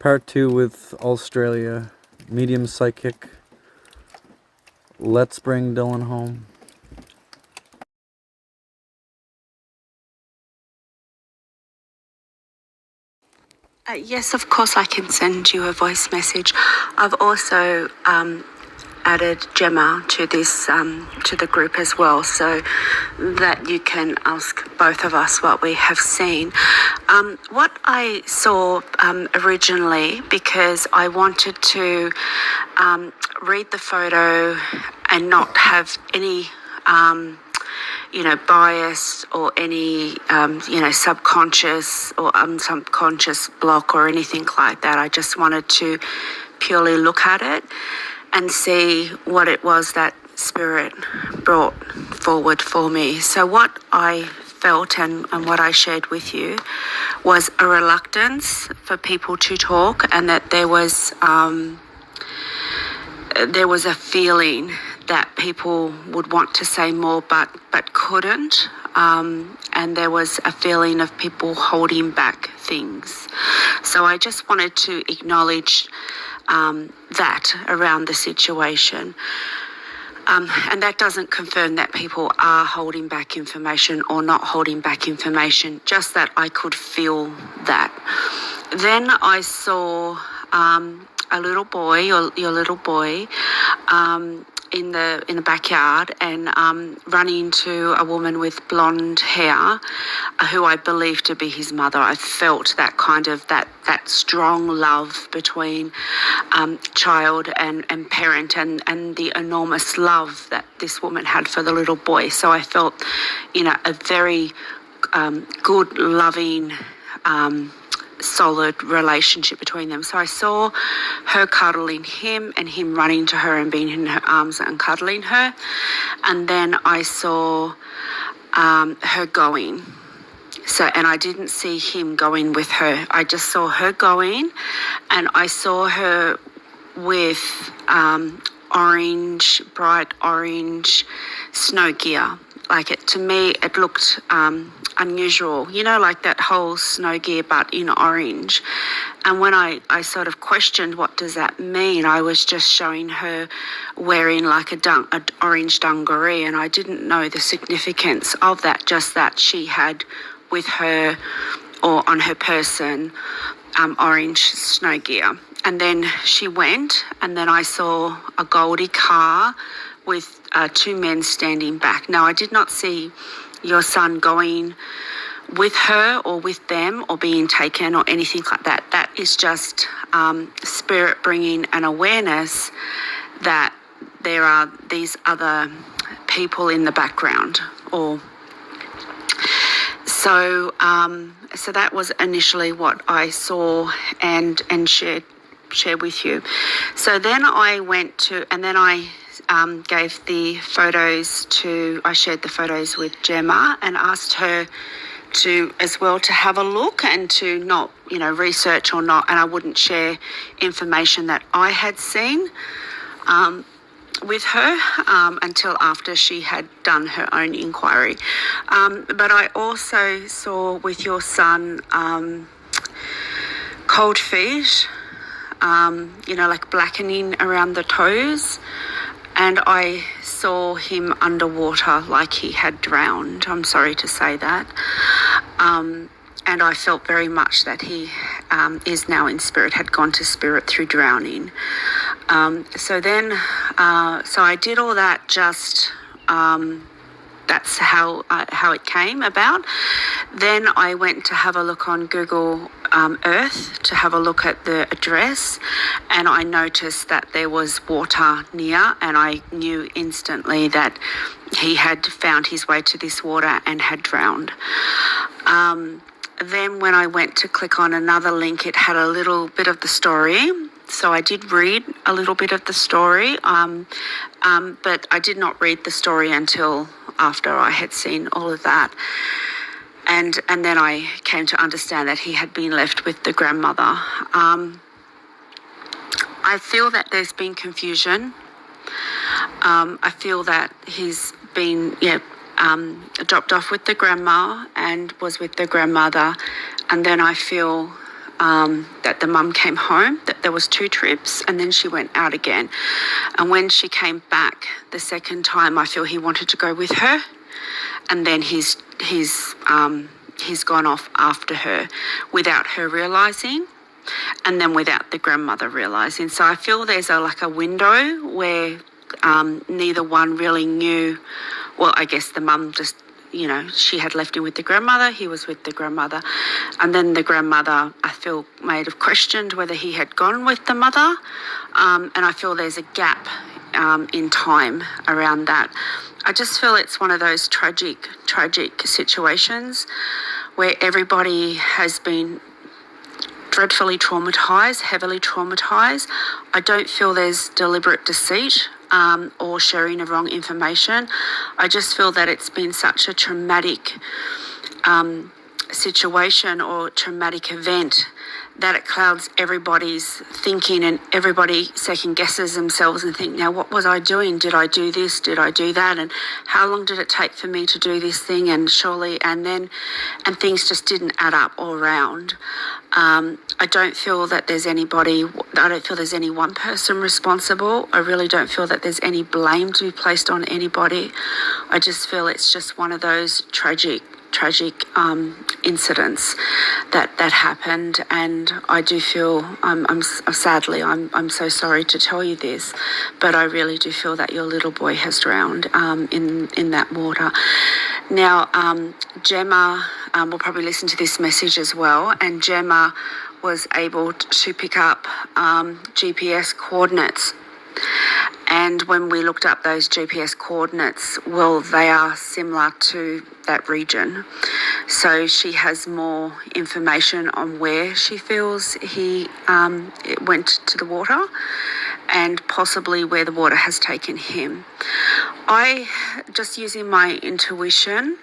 Part 2 with Australia. Medium psychic. Let's bring Dylan home. Yes, of course I can send you a voice message. I've also added Gemma to this to the group as well, so that you can ask both of us what we have seen. What I saw originally, because I wanted to read the photo and not have any bias or any, subconscious or subconscious block or anything like that. I just wanted to purely look at it and see what it was that Spirit brought forward for me. So what I felt and what I shared with you was a reluctance for people to talk, and that there was a feeling that people would want to say more but couldn't, and there was a feeling of people holding back things. So I just wanted to acknowledge that around the situation. And that doesn't confirm that people are holding back information or not holding back information, just that I could feel that. Then I saw a little boy, your little boy, in the backyard, and running into a woman with blonde hair, who I believe to be his mother. I felt that kind of that strong love between child and parent, and the enormous love that this woman had for the little boy. So I felt, a very good, loving, solid relationship between them. So I saw her cuddling him and him running to her and being in her arms and cuddling her. And then I saw her going. And I didn't see him going with her. I just saw her going, and I saw her with bright orange snow gear. To me, it looked unusual, like that whole snow gear, but in orange. And when I sort of questioned, what does that mean? I was just showing her wearing an orange dungaree, and I didn't know the significance of that, just that she had with her or on her person orange snow gear. And then she went, and then I saw a Goldie car with two men standing back. Now, I did not see your son going with her or with them or being taken or anything like that. That is just Spirit bringing an awareness that there are these other people in the background. So that was initially what I saw and shared with you. So then I went to, and then I gave the photos I shared the photos with Gemma and asked her to have a look and to not, research or not, and I wouldn't share information that I had seen with her until after she had done her own inquiry. But I also saw with your son cold feet, blackening around the toes. And I saw him underwater, like he had drowned. I'm sorry to say that. And I felt very much that he is now in spirit, had gone to spirit through drowning. So I did all that, just that's how it came about. Then I went to have a look on Google Earth to have a look at the address, and I noticed that there was water near, and I knew instantly that he had found his way to this water and had drowned. Then when I went to click on another link, it had a little bit of the story. So I did read a little bit of the story, but I did not read the story until after I had seen all of that. And then I came to understand that he had been left with the grandmother. I feel that there's been confusion. I feel that he's been dropped off with the grandma and was with the grandmother. And then I feel that the mum came home, that there was 2 trips, and then she went out again. And when she came back the second time, I feel he wanted to go with her, and then he's gone off after her without her realising, and then without the grandmother realising. So I feel there's a window where neither one really knew. Well, I guess the mum just, she had left him with the grandmother, he was with the grandmother. And then the grandmother, I feel, may have questioned whether he had gone with the mother. And I feel there's a gap in time around that. I just feel it's one of those tragic situations where everybody has been dreadfully traumatised, heavily traumatised. I don't feel there's deliberate deceit or sharing of wrong information. I just feel that it's been such a traumatic situation or traumatic event that it clouds everybody's thinking, and everybody second guesses themselves and think, now what was I doing? Did I do this? Did I do that? And how long did it take for me to do this thing? And surely, and things just didn't add up all around. I don't feel that there's any one person responsible. I really don't feel that there's any blame to be placed on anybody. I just feel it's just one of those tragic incidents that happened, and I do feel I'm so sorry to tell you this, but I really do feel that your little boy has drowned in that water. Now, Gemma will probably listen to this message as well, and Gemma was able to pick up GPS coordinates. And when we looked up those GPS coordinates, well, they are similar to that region. So she has more information on where she feels he went to the water, and possibly where the water has taken him. I, just using my intuition,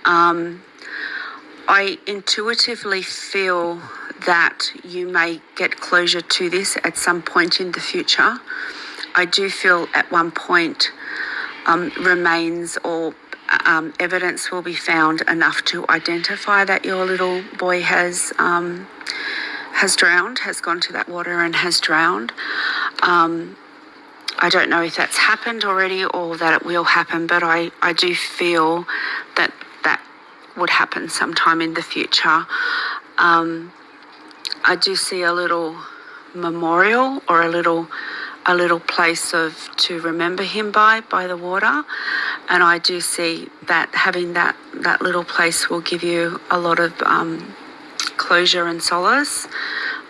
I intuitively feel that you may get closure to this at some point in the future. I do feel at one point remains or evidence will be found enough to identify that your little boy has drowned, has gone to that water and has drowned. I don't know if that's happened already or that it will happen, but I do feel that would happen sometime in the future. I do see a little memorial or a little place to remember him by the water, and I do see that having that little place will give you a lot of closure and solace.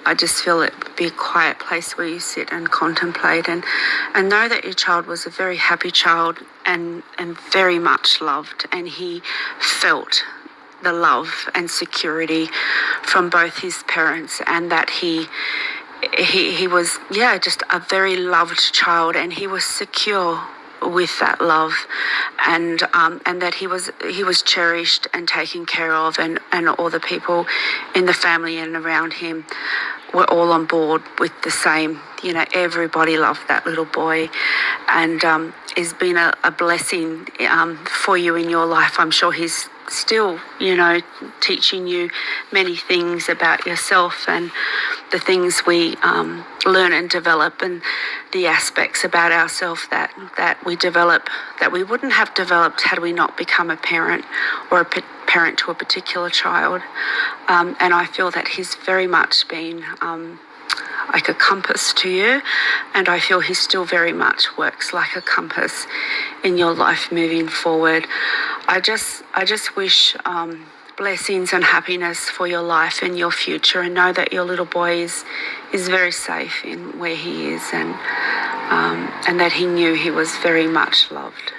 I just feel it would be a quiet place where you sit and contemplate and know that your child was a very happy child and very much loved, and he felt the love and security from both his parents, and that he was, just a very loved child, and he was secure with that love, and that he was cherished and taken care of, and all the people in the family and around him were all on board with the same. Everybody loved that little boy, and it's been a blessing for you in your life. I'm sure he's still, teaching you many things about yourself and the things we learn and develop, and the aspects about ourselves that we develop that we wouldn't have developed had we not become a parent or a parent to a particular child. And I feel that he's very much been like a compass to you, and I feel he still very much works like a compass in your life moving forward. I just wish blessings and happiness for your life and your future, and know that your little boy is very safe in where he is, and that he knew he was very much loved.